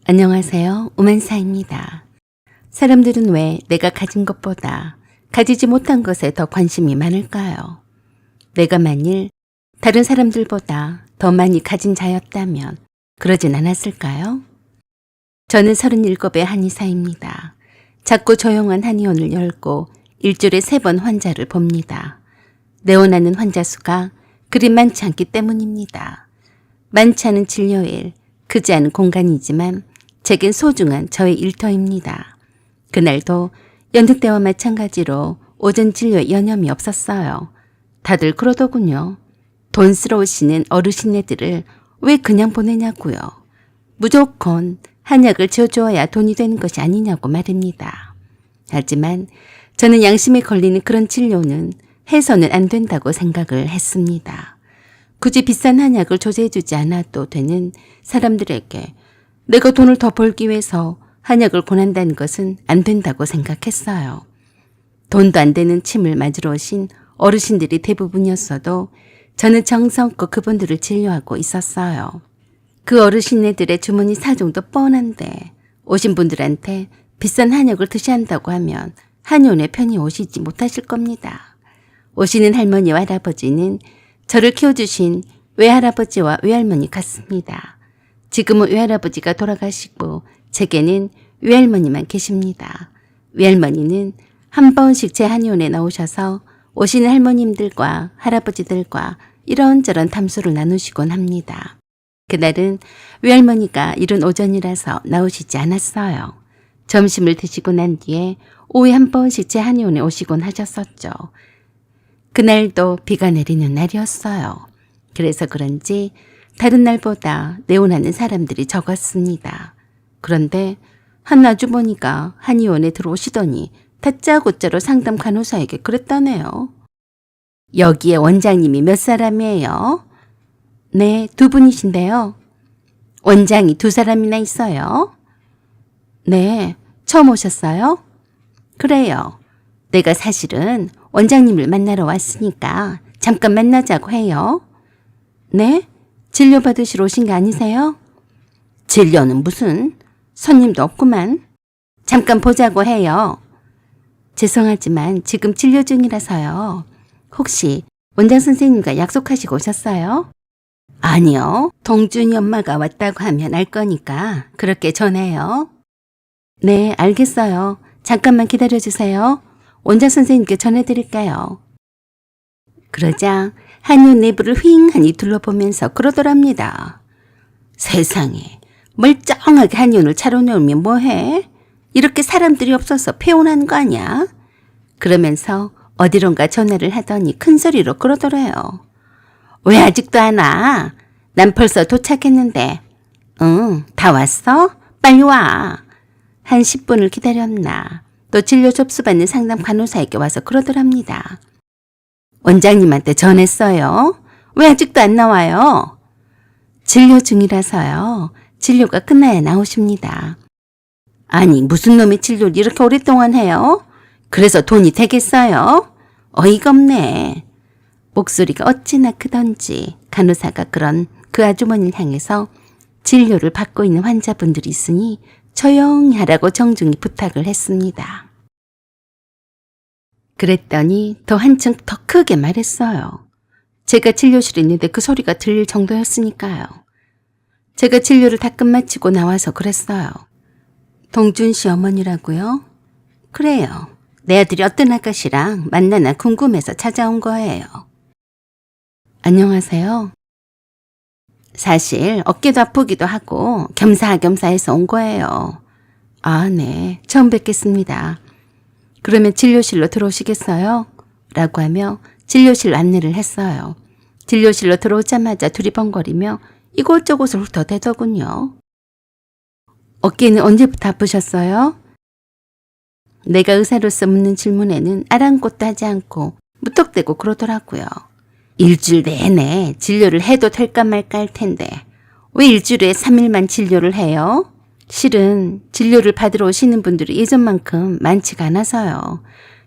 안녕하세요. 오만사입니다. 사람들은 왜 내가 가진 것보다 가지지 못한 것에 더 관심이 많을까요? 내가 만일 다른 사람들보다 더 많이 가진 자였다면 그러진 않았을까요? 저는 37의 한의사입니다. 작고 조용한 한의원을 열고 일주일에 3번 환자를 봅니다. 내원하는 환자 수가 그리 많지 않기 때문입니다. 많지 않은 진료일, 크지 않은 공간이지만 제겐 소중한 저의 일터입니다. 그날도 여느 때와 마찬가지로 오전 진료에 여념이 없었어요. 다들 그러더군요. 돈스러우시는 어르신네들을 왜 그냥 보내냐고요. 무조건 한약을 지어주어야 돈이 되는 것이 아니냐고 말입니다. 하지만 저는 양심에 걸리는 그런 진료는 해서는 안 된다고 생각을 했습니다. 굳이 비싼 한약을 조제해주지 않아도 되는 사람들에게 내가 돈을 더 벌기 위해서 한약을 권한다는 것은 안 된다고 생각했어요. 돈도 안 되는 침을 맞으러 오신 어르신들이 대부분이었어도 저는 정성껏 그분들을 진료하고 있었어요. 그 어르신네들의 주머니 사정도 뻔한데 오신 분들한테 비싼 한약을 드셔야 한다고 하면 한의원에 편히 오시지 못하실 겁니다. 오시는 할머니와 할아버지는 저를 키워주신 외할아버지와 외할머니 같습니다. 지금은 외할아버지가 돌아가시고 제게는 외할머니만 계십니다. 외할머니는 한 번씩 제 한의원에 나오셔서 오시는 할머님들과 할아버지들과 이런저런 담소를 나누시곤 합니다. 그날은 외할머니가 이른 오전이라서 나오시지 않았어요. 점심을 드시고 난 뒤에 오후에 한 번씩 제 한의원에 오시곤 하셨었죠. 그날도 비가 내리는 날이었어요. 그래서 그런지 다른 날보다 내원하는 사람들이 적었습니다. 그런데 한 아주머니가 한의원에 들어오시더니 다짜고짜로 상담 간호사에게 그랬다네요. 여기에 원장님이 몇 사람이에요? 네, 2분이신데요. 원장이 2사람이나 있어요? 네, 처음 오셨어요? 그래요. 내가 사실은 원장님을 만나러 왔으니까 잠깐 만나자고 해요. 네? 진료받으시러 오신 거 아니세요? 진료는 무슨? 손님도 없구만. 잠깐 보자고 해요. 죄송하지만 지금 진료 중이라서요. 혹시 원장 선생님과 약속하시고 오셨어요? 아니요. 동준이 엄마가 왔다고 하면 알 거니까 그렇게 전해요. 네, 알겠어요. 잠깐만 기다려주세요. 원장 선생님께 전해드릴게요. 그러자 한의원 내부를 휑하니 둘러보면서 그러더랍니다. 세상에, 멀쩡하게 한의원을 차려놓으면 뭐해? 이렇게 사람들이 없어서 폐원하는 거 아니야? 그러면서 어디론가 전화를 하더니 큰 소리로 그러더래요. 왜 아직도 안 와? 난 벌써 도착했는데. 응, 다 왔어? 빨리 와. 한 10분을 기다렸나. 또 진료 접수받는 상담 간호사에게 와서 그러더랍니다. 원장님한테 전했어요? 왜 아직도 안 나와요? 진료 중이라서요. 진료가 끝나야 나오십니다. 아니, 무슨 놈의 진료를 이렇게 오랫동안 해요? 그래서 돈이 되겠어요? 어이가 없네. 목소리가 어찌나 크던지 간호사가 그런 그 아주머니를 향해서 진료를 받고 있는 환자분들이 있으니 조용히 하라고 정중히 부탁을 했습니다. 그랬더니 더 한층 더 크게 말했어요. 제가 진료실에 있는데 그 소리가 들릴 정도였으니까요. 제가 진료를 다 끝마치고 나와서 그랬어요. 동준 씨 어머니라고요? 그래요. 내 아들이 어떤 아가씨랑 만나나 궁금해서 찾아온 거예요. 안녕하세요. 사실 어깨도 아프기도 하고 겸사겸사해서 온 거예요. 아, 네. 처음 뵙겠습니다. 그러면 진료실로 들어오시겠어요? 라고 하며 진료실 안내를 했어요. 진료실로 들어오자마자 두리번거리며 이곳저곳을 훑어대더군요. 어깨는 언제부터 아프셨어요? 내가 의사로서 묻는 질문에는 아랑곳도 하지 않고 무턱대고 그러더라고요. 일주일 내내 진료를 해도 될까 말까 할 텐데 왜 일주일에 3일만 진료를 해요? 실은 진료를 받으러 오시는 분들이 예전만큼 많지가 않아서요.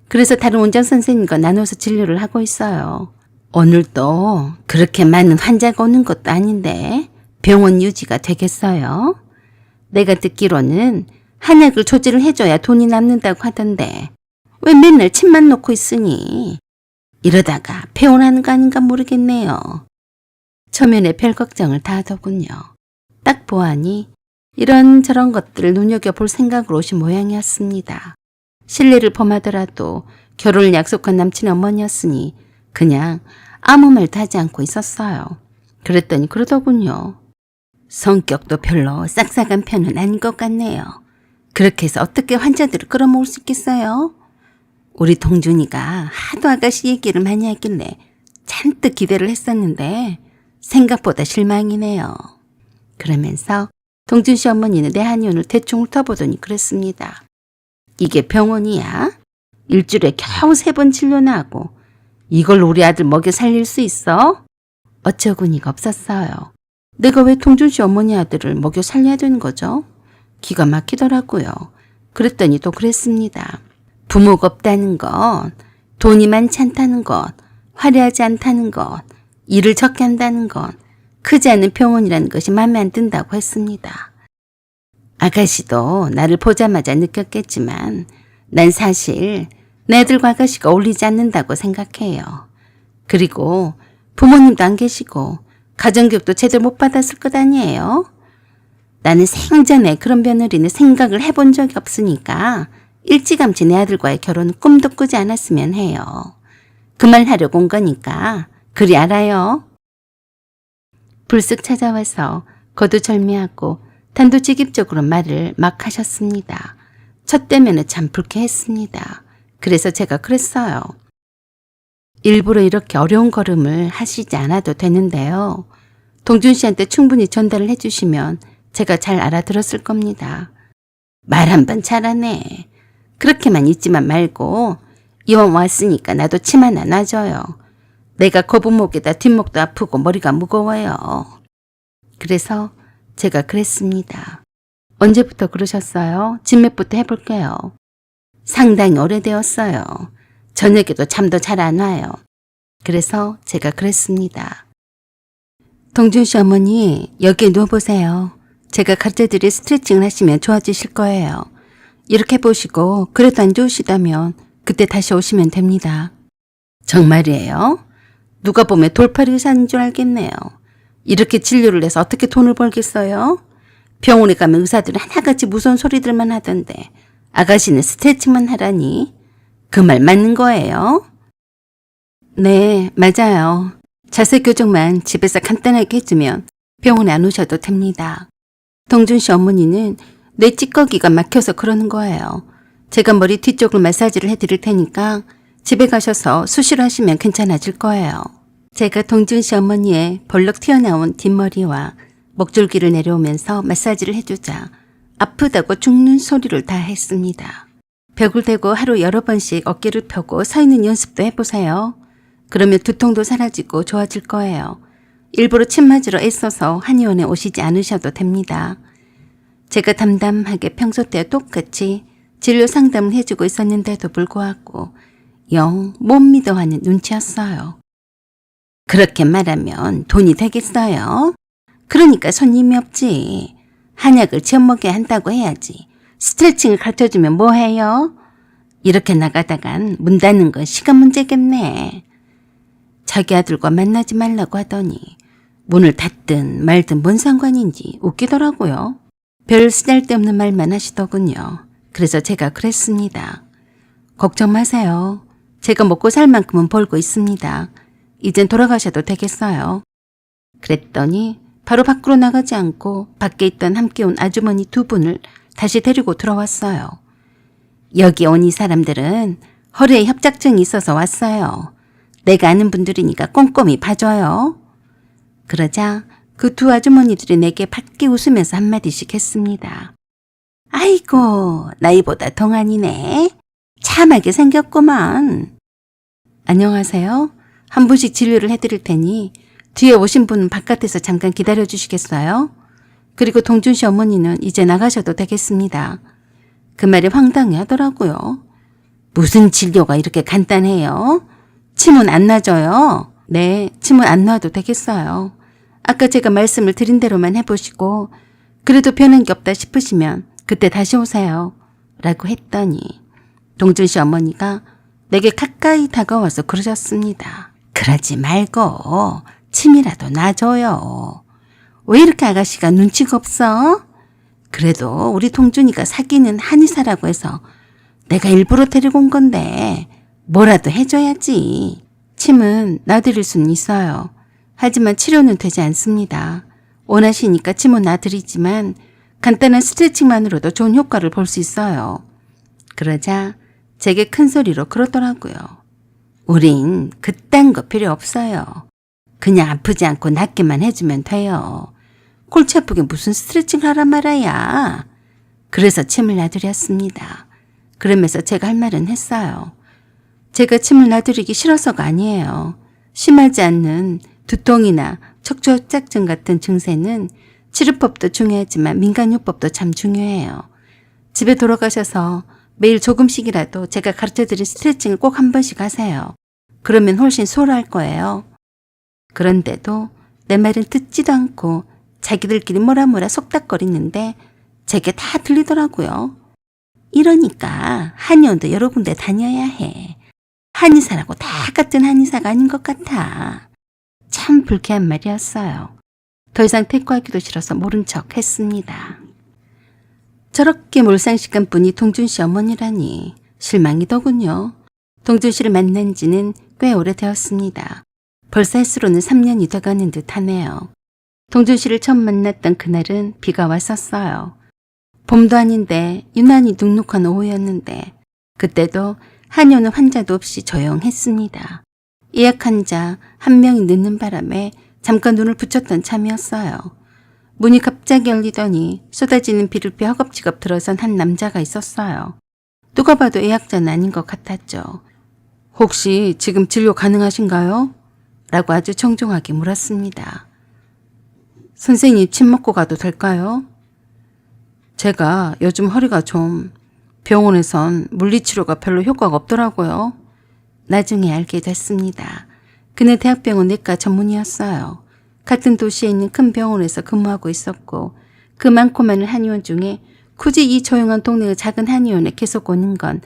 그래서 다른 원장 선생님과 나눠서 진료를 하고 있어요. 오늘도 그렇게 많은 환자가 오는 것도 아닌데 병원 유지가 되겠어요? 내가 듣기로는 한약을 조제를 해줘야 돈이 남는다고 하던데 왜 맨날 침만 놓고 있으니? 이러다가 폐원하는 거 아닌가 모르겠네요. 초면에 별 걱정을 다 하더군요. 딱 보아하니 이런저런 것들을 눈여겨볼 생각으로 오신 모양이었습니다. 실례를 범하더라도 결혼을 약속한 남친의 어머니였으니 그냥 아무 말도 하지 않고 있었어요. 그랬더니 그러더군요. 성격도 별로 싹싹한 편은 아닌 것 같네요. 그렇게 해서 어떻게 환자들을 끌어모을 수 있겠어요? 우리 동준이가 하도 아가씨 얘기를 많이 하길래 잔뜩 기대를 했었는데 생각보다 실망이네요. 그러면서 동준 씨 어머니는 내 한의원을 대충 훑어보더니 그랬습니다. 이게 병원이야? 일주일에 겨우 3번 진료나 하고 이걸로 우리 아들 먹여 살릴 수 있어? 어처구니가 없었어요. 내가 왜 동준 씨 어머니 아들을 먹여 살려야 되는 거죠? 기가 막히더라고요. 그랬더니 또 그랬습니다. 부모가 없다는 것, 돈이 많지 않다는 것, 화려하지 않다는 것, 일을 적게 한다는 것, 크지 않은 병원이라는 것이 마음에 안 든다고 했습니다. 아가씨도 나를 보자마자 느꼈겠지만 난 사실 내 아들과 아가씨가 어울리지 않는다고 생각해요. 그리고 부모님도 안 계시고 가정교육도 제대로 못 받았을 것 아니에요? 나는 생전에 그런 며느리는 생각을 해본 적이 없으니까 일찌감치 내 아들과의 결혼은 꿈도 꾸지 않았으면 해요. 그 말 하려고 온 거니까 그리 알아요. 불쑥 찾아와서 거두절미하고 단도직입적으로 말을 막 하셨습니다. 첫 대면은 참 불쾌했습니다. 그래서 제가 그랬어요. 일부러 이렇게 어려운 걸음을 하시지 않아도 되는데요. 동준 씨한테 충분히 전달을 해주시면 제가 잘 알아들었을 겁니다. 말 한 번 잘하네. 그렇게만 있지만 말고 이왕 왔으니까 나도 침 하나 놔줘요. 내가 거북목에다 뒷목도 아프고 머리가 무거워요. 그래서 제가 그랬습니다. 언제부터 그러셨어요? 진맥부터 해볼게요. 상당히 오래되었어요. 저녁에도 잠도 잘 안 와요. 그래서 제가 그랬습니다. 동준 씨 어머니 여기에 누워보세요. 제가 가르쳐드릴 스트레칭을 하시면 좋아지실 거예요. 이렇게 보시고 그래도 안 좋으시다면 그때 다시 오시면 됩니다. 정말이에요? 누가 보면 돌팔이 의사인 줄 알겠네요. 이렇게 진료를 해서 어떻게 돈을 벌겠어요? 병원에 가면 의사들은 하나같이 무서운 소리들만 하던데 아가씨는 스트레칭만 하라니? 그 말 맞는 거예요? 네, 맞아요. 자세 교정만 집에서 간단하게 해주면 병원에 안 오셔도 됩니다. 동준 씨 어머니는 내 찌꺼기가 막혀서 그러는 거예요. 제가 머리 뒤쪽을 마사지를 해드릴 테니까 집에 가셔서 수시로 하시면 괜찮아질 거예요. 제가 동준 씨 어머니의 벌럭 튀어나온 뒷머리와 목줄기를 내려오면서 마사지를 해주자 아프다고 죽는 소리를 다 했습니다. 벽을 대고 하루 여러 번씩 어깨를 펴고 서 있는 연습도 해보세요. 그러면 두통도 사라지고 좋아질 거예요. 일부러 침 맞으러 애써서 한의원에 오시지 않으셔도 됩니다. 제가 담담하게 평소 때와 똑같이 진료 상담을 해주고 있었는데도 불구하고 영 못 믿어하는 눈치였어요. 그렇게 말하면 돈이 되겠어요? 그러니까 손님이 없지. 한약을 지어 먹여야 한다고 해야지. 스트레칭을 가르쳐주면 뭐해요? 이렇게 나가다간 문 닫는 건 시간 문제겠네. 자기 아들과 만나지 말라고 하더니 문을 닫든 말든 뭔 상관인지 웃기더라고요. 별 쓰잘데없는 말만 하시더군요. 그래서 제가 그랬습니다. 걱정 마세요. 제가 먹고 살 만큼은 벌고 있습니다. 이젠 돌아가셔도 되겠어요. 그랬더니 바로 밖으로 나가지 않고 밖에 있던 함께 온 아주머니 2분을 다시 데리고 들어왔어요. 여기 온 이 사람들은 허리에 협착증이 있어서 왔어요. 내가 아는 분들이니까 꼼꼼히 봐줘요. 그러자 그 2 아주머니들이 내게 밝게 웃으면서 한마디씩 했습니다. 아이고, 나이보다 동안이네. 참하게 생겼구만. 안녕하세요. 한 분씩 진료를 해드릴 테니 뒤에 오신 분은 바깥에서 잠깐 기다려주시겠어요? 그리고 동준 씨 어머니는 이제 나가셔도 되겠습니다. 그 말이 황당해 하더라고요. 무슨 진료가 이렇게 간단해요? 침은 안 놔줘요? 네, 침은 안 놔도 되겠어요. 아까 제가 말씀을 드린 대로만 해보시고 그래도 변한 게 없다 싶으시면 그때 다시 오세요. 라고 했더니 동준 씨 어머니가 내게 가까이 다가와서 그러셨습니다. 그러지 말고 침이라도 놔줘요. 왜 이렇게 아가씨가 눈치가 없어? 그래도 우리 동준이가 사귀는 한의사라고 해서 내가 일부러 데리고 온 건데 뭐라도 해줘야지. 침은 놔드릴 수는 있어요. 하지만 치료는 되지 않습니다. 원하시니까 침은 놔드리지만 간단한 스트레칭만으로도 좋은 효과를 볼 수 있어요. 그러자 제게 큰 소리로 그러더라고요. 우린 그딴 거 필요 없어요. 그냥 아프지 않고 낫게만 해주면 돼요. 골치 아프게 무슨 스트레칭을 하란 말이야. 그래서 침을 놔드렸습니다. 그러면서 제가 할 말은 했어요. 제가 침을 놔드리기 싫어서가 아니에요. 심하지 않는 두통이나 척추협착증 같은 증세는 치료법도 중요하지만 민간요법도 참 중요해요. 집에 돌아가셔서 매일 조금씩이라도 제가 가르쳐드린 스트레칭을 꼭 한 번씩 하세요. 그러면 훨씬 수월할 거예요. 그런데도 내 말은 듣지도 않고 자기들끼리 뭐라 속닥거리는데 제게 다 들리더라고요. 이러니까 한의원도 여러 군데 다녀야 해. 한의사라고 다 같은 한의사가 아닌 것 같아. 참 불쾌한 말이었어요. 더 이상 대꾸하기도 싫어서 모른 척 했습니다. 저렇게 몰상식한 분이 동준 씨 어머니라니 실망이더군요. 동준 씨를 만난 지는 꽤 오래되었습니다. 벌써 횟수로는 3년이 돼가는 듯 하네요. 동준 씨를 처음 만났던 그날은 비가 왔었어요. 봄도 아닌데 유난히 눅눅한 오후였는데 그때도 한의원은 환자도 없이 조용했습니다. 예약 환자 한 명이 늦는 바람에 잠깐 눈을 붙였던 참이었어요. 문이 갑자기 열리더니 쏟아지는 비를 피해 허겁지겁 들어선 한 남자가 있었어요. 누가 봐도 예약자는 아닌 것 같았죠. 혹시 지금 진료 가능하신가요? 라고 아주 정중하게 물었습니다. 선생님 침 먹고 가도 될까요? 제가 요즘 허리가 좀 병원에선 물리치료가 별로 효과가 없더라고요. 나중에 알게 됐습니다. 그는 대학병원 내과 전문의였어요. 같은 도시에 있는 큰 병원에서 근무하고 있었고 그 많고 많은 한의원 중에 굳이 이 조용한 동네의 작은 한의원에 계속 오는 건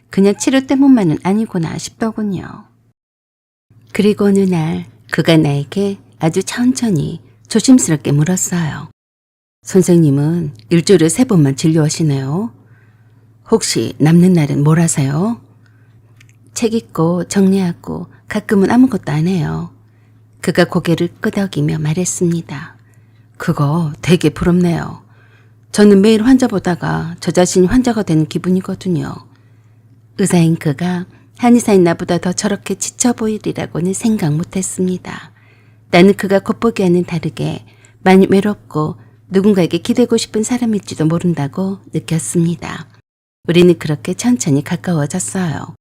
그냥 치료 때문만은 아니구나 싶더군요. 그리고 어느 날 그가 나에게 아주 천천히 조심스럽게 물었어요. 선생님은 일주일에 3번만 진료하시네요. 혹시 남는 날은 뭘 하세요? 책 읽고 정리하고 가끔은 아무것도 안 해요. 그가 고개를 끄덕이며 말했습니다. 그거 되게 부럽네요. 저는 매일 환자 보다가 저 자신이 환자가 되는 기분이거든요. 의사인 그가 한의사인 나보다 더 저렇게 지쳐 보이리라고는 생각 못했습니다. 나는 그가 겉보기와는 다르게 많이 외롭고 누군가에게 기대고 싶은 사람일지도 모른다고 느꼈습니다. 우리는 그렇게 천천히 가까워졌어요.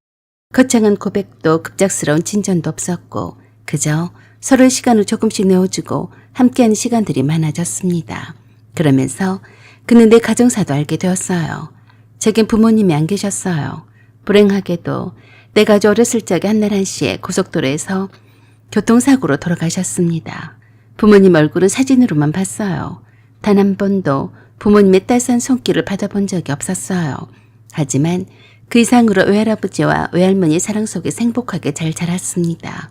거창한 고백도 급작스러운 진전도 없었고 그저 서로의 시간을 조금씩 내어주고 함께하는 시간들이 많아졌습니다. 그러면서 그는 내 가정사도 알게 되었어요. 제겐 부모님이 안 계셨어요. 불행하게도 내가 아주 어렸을 적에 한날 한시에 고속도로에서 교통사고로 돌아가셨습니다. 부모님 얼굴은 사진으로만 봤어요. 단 한 번도 부모님의 따스한 손길을 받아본 적이 없었어요. 하지만 그 이상으로 외할아버지와 외할머니의 사랑 속에서 행복하게 잘 자랐습니다.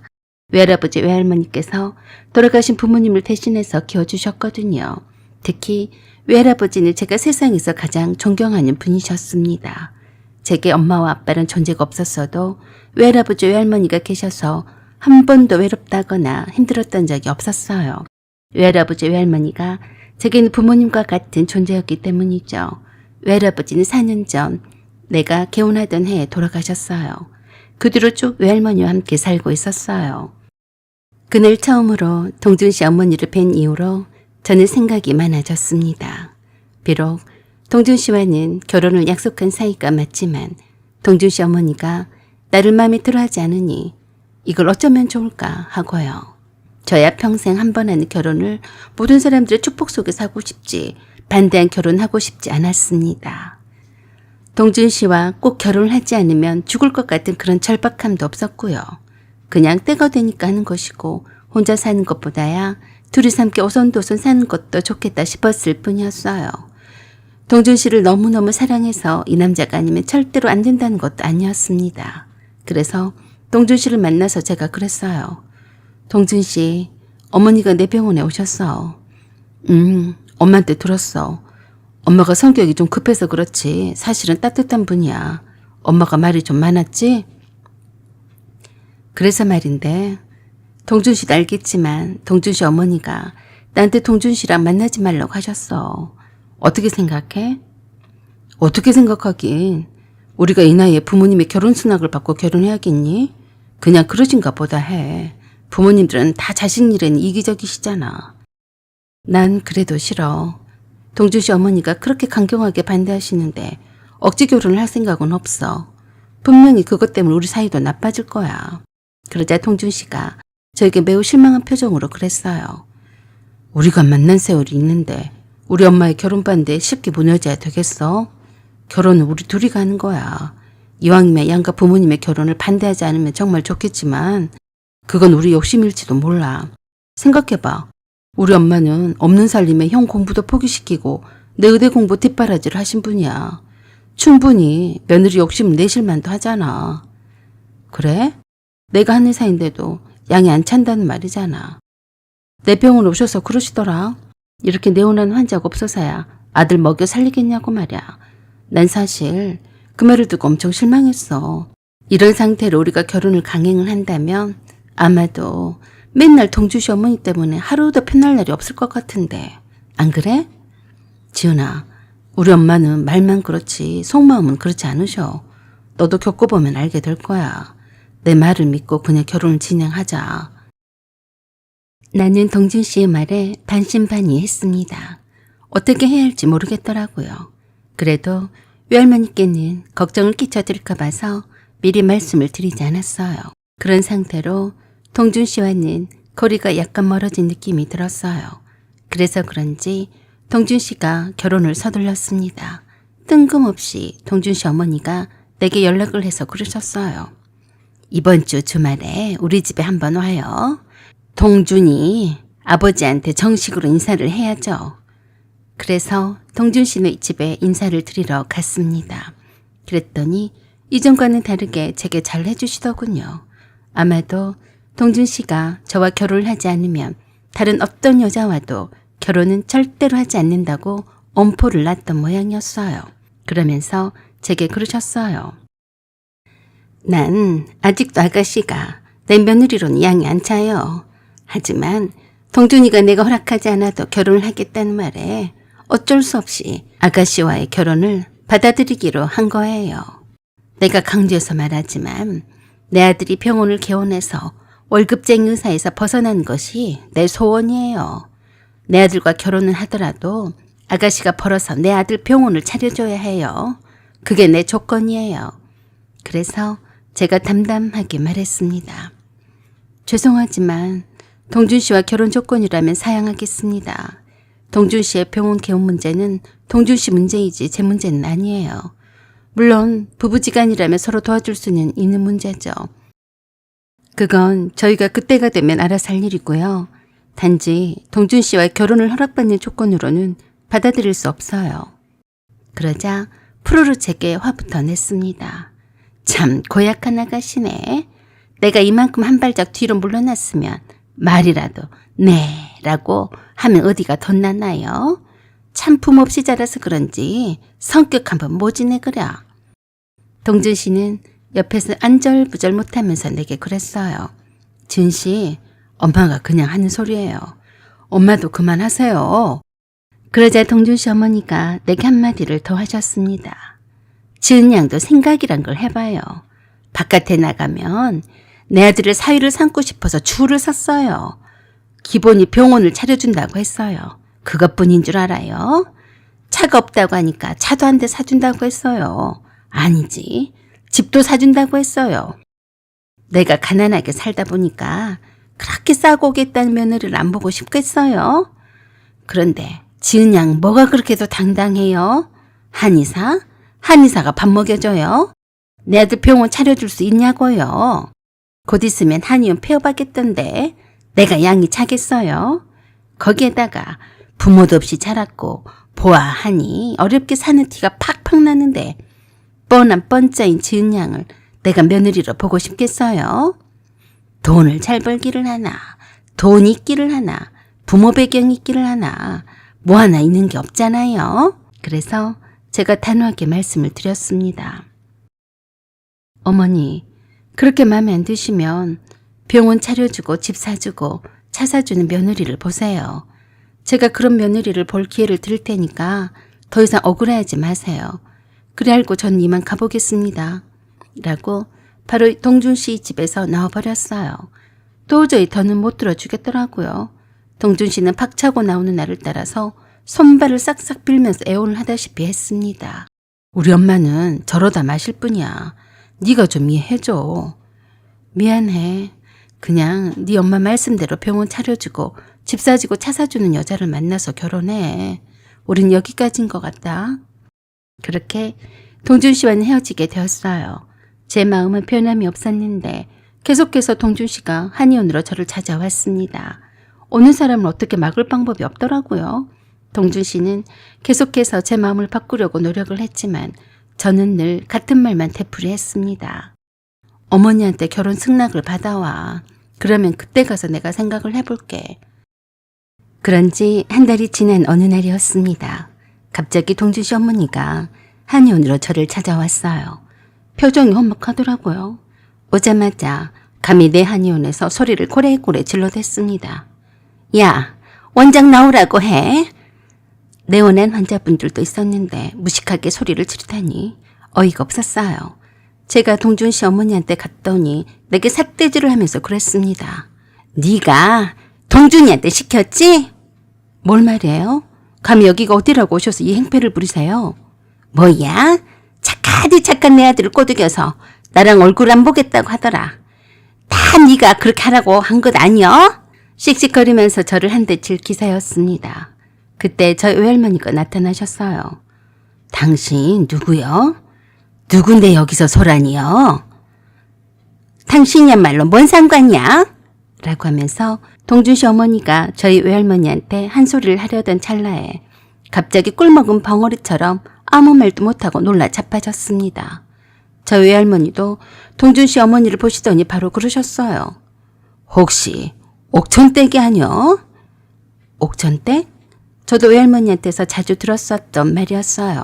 외할아버지 외할머니께서 돌아가신 부모님을 대신해서 키워주셨거든요. 특히 외할아버지는 제가 세상에서 가장 존경하는 분이셨습니다. 제게 엄마와 아빠란 존재가 없었어도 외할아버지 외할머니가 계셔서 한 번도 외롭다거나 힘들었던 적이 없었어요. 외할아버지 외할머니가 제게는 부모님과 같은 존재였기 때문이죠. 외할아버지는 4년 전 내가 개혼하던 해에 돌아가셨어요. 그 뒤로 쭉 외할머니와 함께 살고 있었어요. 그날 처음으로 동준 씨 어머니를 뵌 이후로 저는 생각이 많아졌습니다. 비록 동준 씨와는 결혼을 약속한 사이가 맞지만 동준 씨 어머니가 나를 마음에 들어하지 않으니 이걸 어쩌면 좋을까 하고요. 저야 평생 한 번 하는 결혼을 모든 사람들의 축복 속에서 하고 싶지 반대한 결혼하고 싶지 않았습니다. 동준 씨와 꼭 결혼을 하지 않으면 죽을 것 같은 그런 절박함도 없었고요. 그냥 때가 되니까 하는 것이고 혼자 사는 것보다야 둘이서 함께 오손도손 사는 것도 좋겠다 싶었을 뿐이었어요. 동준 씨를 너무너무 사랑해서 이 남자가 아니면 절대로 안 된다는 것도 아니었습니다. 그래서 동준 씨를 만나서 제가 그랬어요. 동준 씨, 어머니가 내 병원에 오셨어. 엄마한테 들었어. 엄마가 성격이 좀 급해서 그렇지 사실은 따뜻한 분이야. 엄마가 말이 좀 많았지? 그래서 말인데 동준 씨도 알겠지만 동준 씨 어머니가 나한테 동준 씨랑 만나지 말라고 하셨어. 어떻게 생각해? 어떻게 생각하긴. 우리가 이 나이에 부모님의 결혼 수낙을 받고 결혼해야겠니? 그냥 그러신가 보다 해. 부모님들은 다 자식 일에는 이기적이시잖아. 난 그래도 싫어. 동준 씨 어머니가 그렇게 강경하게 반대하시는데 억지 결혼을 할 생각은 없어. 분명히 그것 때문에 우리 사이도 나빠질 거야. 그러자 동준 씨가 저에게 매우 실망한 표정으로 그랬어요. 우리가 만난 세월이 있는데 우리 엄마의 결혼 반대에 쉽게 무너져야 되겠어? 결혼은 우리 둘이 가는 거야. 이왕이면 양가 부모님의 결혼을 반대하지 않으면 정말 좋겠지만 그건 우리 욕심일지도 몰라. 생각해봐. 우리 엄마는 없는 살림에 형 공부도 포기시키고 내 의대 공부 뒷바라지를 하신 분이야. 충분히 며느리 욕심 내실 만도 하잖아. 그래? 내가 한 의사인데도 양이 안 찬다는 말이잖아. 내 병원 오셔서 그러시더라. 이렇게 내원하는 환자가 없어서야 아들 먹여 살리겠냐고 말이야. 난 사실 그 말을 듣고 엄청 실망했어. 이런 상태로 우리가 결혼을 강행을 한다면 아마도 맨날 동주 씨 어머니 때문에 하루도 편할 날이 없을 것 같은데 안 그래? 지은아, 우리 엄마는 말만 그렇지 속마음은 그렇지 않으셔. 너도 겪어보면 알게 될 거야. 내 말을 믿고 그냥 결혼을 진행하자. 나는 동준 씨의 말에 반신반의했습니다. 어떻게 해야 할지 모르겠더라고요. 그래도 외할머니께는 걱정을 끼쳐드릴까 봐서 미리 말씀을 드리지 않았어요. 그런 상태로 동준 씨와는 거리가 약간 멀어진 느낌이 들었어요. 그래서 그런지 동준 씨가 결혼을 서둘렀습니다. 뜬금없이 동준 씨 어머니가 내게 연락을 해서 그러셨어요. 이번 주 주말에 우리 집에 한번 와요. 동준이 아버지한테 정식으로 인사를 해야죠. 그래서 동준 씨네 집에 인사를 드리러 갔습니다. 그랬더니 이전과는 다르게 제게 잘 해주시더군요. 아마도 동준 씨가 저와 결혼을 하지 않으면 다른 어떤 여자와도 결혼은 절대로 하지 않는다고 엄포를 놨던 모양이었어요. 그러면서 제게 그러셨어요. 난 아직도 아가씨가 내 며느리로는 양이 안 차요. 하지만 동준이가 내가 허락하지 않아도 결혼을 하겠다는 말에 어쩔 수 없이 아가씨와의 결혼을 받아들이기로 한 거예요. 내가 강조해서 말하지만 내 아들이 병원을 개원해서 월급쟁이 의사에서 벗어난 것이 내 소원이에요. 내 아들과 결혼을 하더라도 아가씨가 벌어서 내 아들 병원을 차려줘야 해요. 그게 내 조건이에요. 그래서 제가 담담하게 말했습니다. 죄송하지만 동준 씨와 결혼 조건이라면 사양하겠습니다. 동준 씨의 병원 개원 문제는 동준 씨 문제이지 제 문제는 아니에요. 물론 부부지간이라면 서로 도와줄 수는 있는 문제죠. 그건 저희가 그때가 되면 알아서 할 일이고요. 단지 동준 씨와 결혼을 허락받는 조건으로는 받아들일 수 없어요. 그러자 푸르르 제게 화부터 냈습니다. 참 고약한 아가씨네. 내가 이만큼 한 발짝 뒤로 물러났으면 말이라도 네 라고 하면 어디가 덧났나요? 참 품없이 자라서 그런지 성격 한번 모지네 그려. 동준 씨는 옆에서 안절부절 못하면서 내게 그랬어요. 준 씨, 엄마가 그냥 하는 소리예요. 엄마도 그만하세요. 그러자 동준 씨 어머니가 내게 한마디를 더 하셨습니다. 지은 양도 생각이란 걸 해봐요. 바깥에 나가면 내 아들을 사위를 삼고 싶어서 줄을 섰어요. 기본이 병원을 차려준다고 했어요. 그것뿐인 줄 알아요? 차가 없다고 하니까 차도 한 대 사준다고 했어요. 아니지, 집도 사준다고 했어요. 내가 가난하게 살다 보니까 그렇게 싸고 오겠다는 며느리를 안 보고 싶겠어요? 그런데 지은 양 뭐가 그렇게도 당당해요? 한의사? 한의사가 밥 먹여줘요? 내 아들 병원 차려줄 수 있냐고요? 곧 있으면 한의원 폐업하겠던데 내가 양이 차겠어요? 거기에다가 부모도 없이 자랐고 보아하니 어렵게 사는 티가 팍팍 나는데 뻔한 뻔짜인 지은 양을 내가 며느리로 보고 싶겠어요? 돈을 잘 벌기를 하나, 돈이 있기를 하나, 부모 배경이 있기를 하나, 뭐 하나 있는 게 없잖아요. 그래서 제가 단호하게 말씀을 드렸습니다. 어머니, 그렇게 마음에 안 드시면 병원 차려주고 집 사주고 차 사주는 며느리를 보세요. 제가 그런 며느리를 볼 기회를 드릴 테니까 더 이상 억울해하지 마세요. 그래 알고 전 이만 가보겠습니다. 라고 바로 동준 씨 집에서 나와버렸어요. 도저히 더는 못 들어주겠더라고요. 동준 씨는 박차고 나오는 날을 따라서 손발을 싹싹 빌면서 애원을 하다시피 했습니다. 우리 엄마는 저러다 마실 뿐이야. 네가 좀 이해해줘. 미안해. 그냥 네 엄마 말씀대로 병원 차려주고 집 사주고 차 사주는 여자를 만나서 결혼해. 우린 여기까지인 것 같다. 그렇게 동준 씨와는 헤어지게 되었어요. 제 마음은 변함이 없었는데 계속해서 동준 씨가 한의원으로 저를 찾아왔습니다. 오는 사람을 어떻게 막을 방법이 없더라고요. 동준 씨는 계속해서 제 마음을 바꾸려고 노력을 했지만 저는 늘 같은 말만 되풀이했습니다. 어머니한테 결혼 승낙을 받아와. 그러면 그때 가서 내가 생각을 해볼게. 그런지 한 달이 지난 어느 날이었습니다. 갑자기 동준 씨 어머니가 한의원으로 저를 찾아왔어요. 표정이 험악하더라고요. 오자마자 감히 내 한의원에서 소리를 고래고래 질러댔습니다. 야, 원장 나오라고 해. 내원한 환자분들도 있었는데 무식하게 소리를 지르다니 어이가 없었어요. 제가 동준 씨 어머니한테 갔더니 내게 삿대질을 하면서 그랬습니다. 네가 동준이한테 시켰지? 뭘 말해요? 감히 여기가 어디라고 오셔서 이 행패를 부리세요? 뭐야? 착하디 착한 내 아들을 꼬드겨서 나랑 얼굴 안 보겠다고 하더라. 다 네가 그렇게 하라고 한 것 아니여? 씩씩거리면서 저를 한 대 칠 기사였습니다. 그때 저희 외할머니가 나타나셨어요. 당신 누구요? 누군데 여기서 소란이요? 당신이야말로 뭔 상관이야? 라고 하면서 동준 씨 어머니가 저희 외할머니한테 한 소리를 하려던 찰나에 갑자기 꿀먹은 벙어리처럼 아무 말도 못하고 놀라 자빠졌습니다. 저희 외할머니도 동준 씨 어머니를 보시더니 바로 그러셨어요. 혹시 옥천댁이 아니여? 옥천댁? 저도 외할머니한테서 자주 들었었던 말이었어요.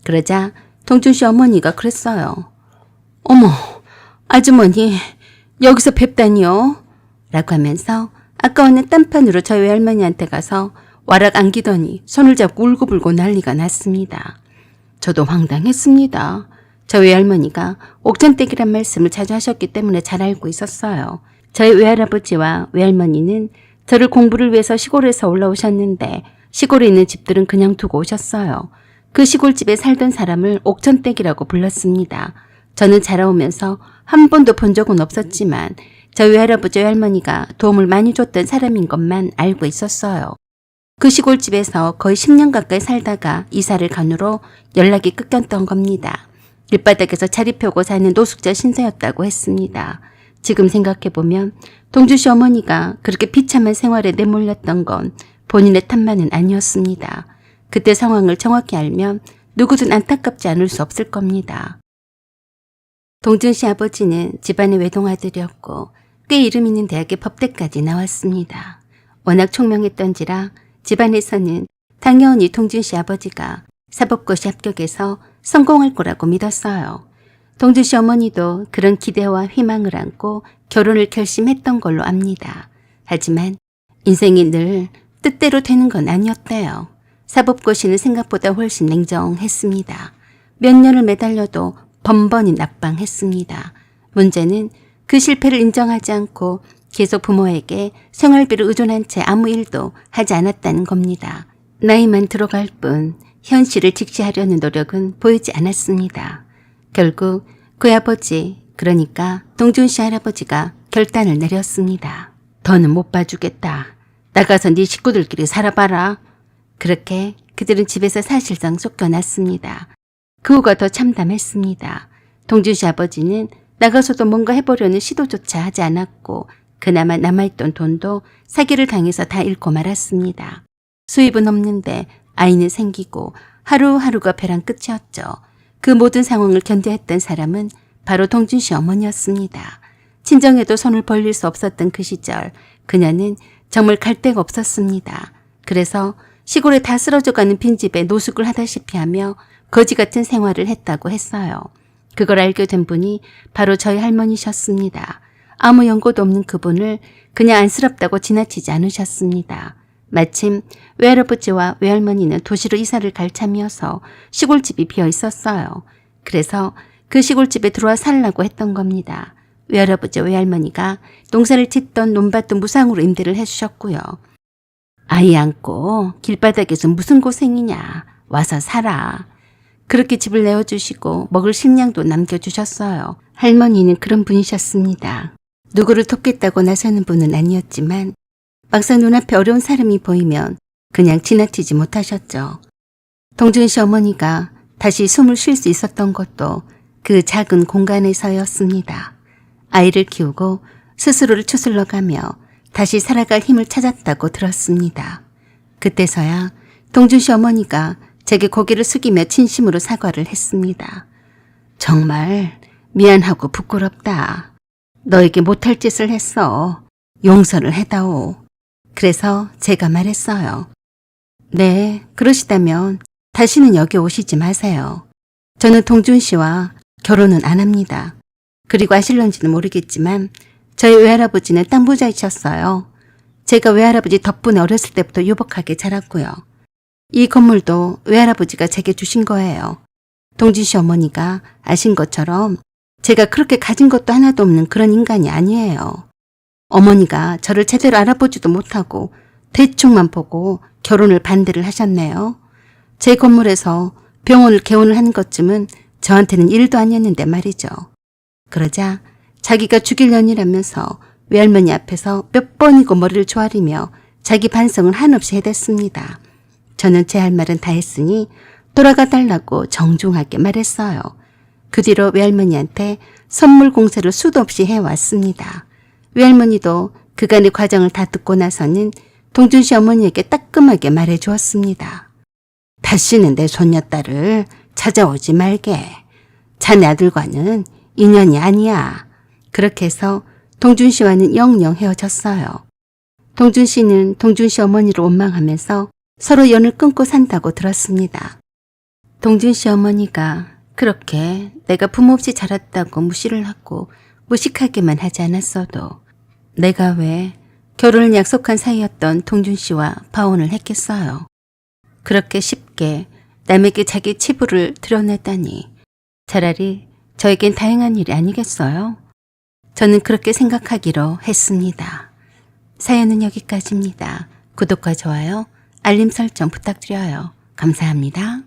그러자 동준 씨 어머니가 그랬어요. 어머, 아주머니 여기서 뵙다니요? 라고 하면서 아까워는 딴판으로 저희 외할머니한테 가서 와락 안기더니 손을 잡고 울고불고 난리가 났습니다. 저도 황당했습니다. 저희 외할머니가 옥천댁이란 말씀을 자주 하셨기 때문에 잘 알고 있었어요. 저희 외할아버지와 외할머니는 저를 공부를 위해서 시골에서 올라오셨는데 시골에 있는 집들은 그냥 두고 오셨어요. 그 시골집에 살던 사람을 옥천댁이라고 불렀습니다. 저는 자라오면서 한 번도 본 적은 없었지만 저희 외할아버지 외할머니가 도움을 많이 줬던 사람인 것만 알고 있었어요. 그 시골집에서 거의 10년 가까이 살다가 이사를 간 후로 연락이 끊겼던 겁니다. 길바닥에서 자리 펴고 사는 노숙자 신세였다고 했습니다. 지금 생각해보면 동준 씨 어머니가 그렇게 비참한 생활에 내몰렸던 건 본인의 탓만은 아니었습니다. 그때 상황을 정확히 알면 누구든 안타깝지 않을 수 없을 겁니다. 동준 씨 아버지는 집안의 외동아들이었고 꽤 이름 있는 대학의 법대까지 나왔습니다. 워낙 총명했던지라 집안에서는 당연히 동준 씨 아버지가 사법고시 합격해서 성공할 거라고 믿었어요. 동준 씨 어머니도 그런 기대와 희망을 안고 결혼을 결심했던 걸로 압니다. 하지만 인생이 늘 뜻대로 되는 건 아니었대요. 사법고시는 생각보다 훨씬 냉정했습니다. 몇 년을 매달려도 번번이 낙방했습니다. 문제는 그 실패를 인정하지 않고 계속 부모에게 생활비를 의존한 채 아무 일도 하지 않았다는 겁니다. 나이만 들어갈 뿐 현실을 직시하려는 노력은 보이지 않았습니다. 결국 그 아버지, 그러니까 동준 씨 할아버지가 결단을 내렸습니다. 더는 못 봐주겠다. 나가서 네 식구들끼리 살아봐라. 그렇게 그들은 집에서 사실상 쫓겨났습니다. 그 후가 더 참담했습니다. 동준 씨 아버지는 나가서도 뭔가 해보려는 시도조차 하지 않았고 그나마 남아있던 돈도 사기를 당해서 다 잃고 말았습니다. 수입은 없는데 아이는 생기고 하루하루가 벼랑 끝이었죠. 그 모든 상황을 견뎌했던 사람은 바로 동준 씨 어머니였습니다. 친정에도 손을 벌릴 수 없었던 그 시절 그녀는 정말 갈 데가 없었습니다. 그래서 시골에 다 쓰러져가는 빈집에 노숙을 하다시피 하며 거지 같은 생활을 했다고 했어요. 그걸 알게 된 분이 바로 저희 할머니셨습니다. 아무 연고도 없는 그분을 그냥 안쓰럽다고 지나치지 않으셨습니다. 마침 외할아버지와 외할머니는 도시로 이사를 갈 참이어서 시골집이 비어 있었어요. 그래서 그 시골집에 들어와 살라고 했던 겁니다. 외할아버지 외할머니가 농사를 짓던 논밭도 무상으로 임대를 해주셨고요. 아이 안고 길바닥에서 무슨 고생이냐. 와서 살아. 그렇게 집을 내어주시고 먹을 식량도 남겨주셨어요. 할머니는 그런 분이셨습니다. 누구를 돕겠다고 나서는 분은 아니었지만 막상 눈앞에 어려운 사람이 보이면 그냥 지나치지 못하셨죠. 동준 씨 어머니가 다시 숨을 쉴 수 있었던 것도 그 작은 공간에서였습니다. 아이를 키우고 스스로를 추슬러가며 다시 살아갈 힘을 찾았다고 들었습니다. 그때서야 동준 씨 어머니가 제게 고개를 숙이며 진심으로 사과를 했습니다. 정말 미안하고 부끄럽다. 너에게 못할 짓을 했어. 용서를 해다오. 그래서 제가 말했어요. 네, 그러시다면 다시는 여기 오시지 마세요. 저는 동준 씨와 결혼은 안 합니다. 그리고 아실런지는 모르겠지만 저희 외할아버지는 땅 부자이셨어요. 제가 외할아버지 덕분에 어렸을 때부터 유복하게 자랐고요. 이 건물도 외할아버지가 제게 주신 거예요. 동준 씨 어머니가 아신 것처럼 제가 그렇게 가진 것도 하나도 없는 그런 인간이 아니에요. 어머니가 저를 제대로 알아보지도 못하고 대충만 보고 결혼을 반대를 하셨네요. 제 건물에서 병원을 개원을 한 것쯤은 저한테는 일도 아니었는데 말이죠. 그러자 자기가 죽일 년이라면서 외할머니 앞에서 몇 번이고 머리를 조아리며 자기 반성을 한없이 해댔습니다. 저는 제 할 말은 다 했으니 돌아가 달라고 정중하게 말했어요. 그 뒤로 외할머니한테 선물 공세를 수도 없이 해왔습니다. 외할머니도 그간의 과정을 다 듣고 나서는 동준 씨 어머니에게 따끔하게 말해주었습니다. 다시는 내 손녀딸을 찾아오지 말게. 자네 아들과는 인연이 아니야. 그렇게 해서 동준 씨와는 영영 헤어졌어요. 동준 씨는 동준 씨 어머니를 원망하면서 서로 연을 끊고 산다고 들었습니다. 동준 씨 어머니가 그렇게 내가 부모 없이 자랐다고 무시를 하고 무식하게만 하지 않았어도 내가 왜 결혼을 약속한 사이였던 동준 씨와 파혼을 했겠어요. 그렇게 쉽게 남에게 자기 치부를 드러냈다니 차라리 저에겐 다행한 일이 아니겠어요? 저는 그렇게 생각하기로 했습니다. 사연은 여기까지입니다. 구독과 좋아요, 알림 설정 부탁드려요. 감사합니다.